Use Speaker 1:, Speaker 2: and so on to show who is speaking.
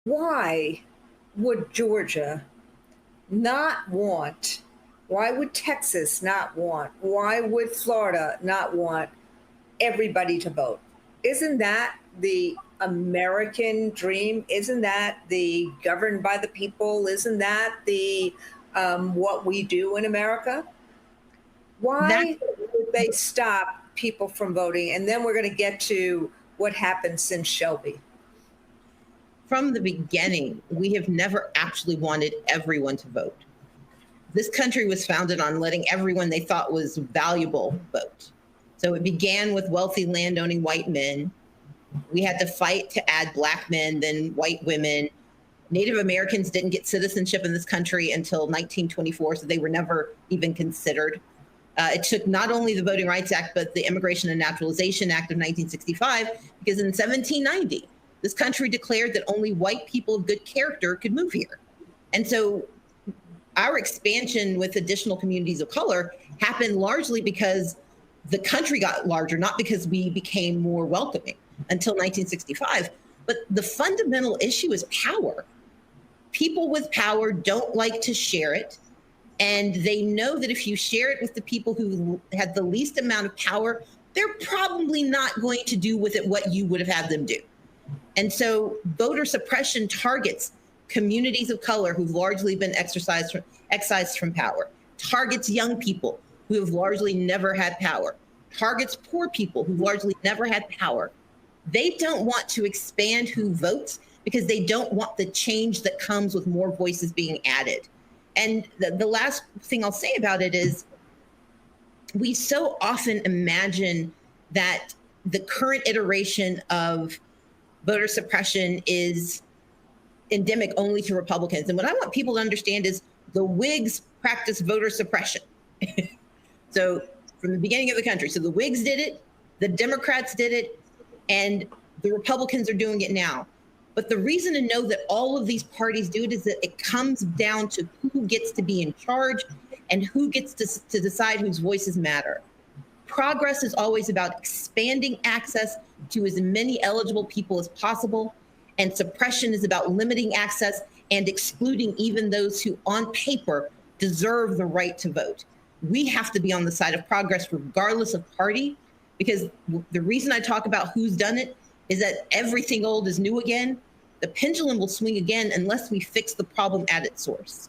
Speaker 1: why would Georgia not want, why would Texas not want, why would Florida not want everybody to vote? Isn't that the American dream? Isn't that the governed by the people? Isn't that the what we do in America?
Speaker 2: That
Speaker 1: Why would they stop people from voting? And then we're going to get to what happened since Shelby.
Speaker 2: From the beginning, we have never actually wanted everyone to vote. This country was founded on letting everyone they thought was valuable vote. So it began with wealthy landowning white men. We had to fight to add Black men, then white women. Native Americans didn't get citizenship in this country until 1924, so they were never even considered. It took not only the Voting Rights Act, but the Immigration and Naturalization Act of 1965, because in 1790, this country declared that only white people of good character could move here. And so our expansion with additional communities of color happened largely because the country got larger, not because we became more welcoming until 1965. But the fundamental issue is power. People with power don't like to share it. And they know that if you share it with the people who had the least amount of power, they're probably not going to do with it what you would have had them do. And so voter suppression targets communities of color who've largely been excised from power, targets young people who have largely never had power, targets poor people who've largely never had power. They don't want to expand who votes because they don't want the change that comes with more voices being added. And the last thing I'll say about it is we so often imagine that the current iteration of voter suppression is endemic only to Republicans. And what I want people to understand is the Whigs practice voter suppression. So from the beginning of the country. So the Whigs did it, the Democrats did it, and the Republicans are doing it now. But the reason to know that all of these parties do it is that it comes down to who gets to be in charge and who gets to decide whose voices matter. Progress is always about expanding access to as many eligible people as possible, and suppression is about limiting access and excluding even those who on paper deserve the right to vote. We have to be on the side of progress regardless of party, because the reason I talk about who's done it is that everything old is new again. The pendulum will swing again unless we fix the problem at its source.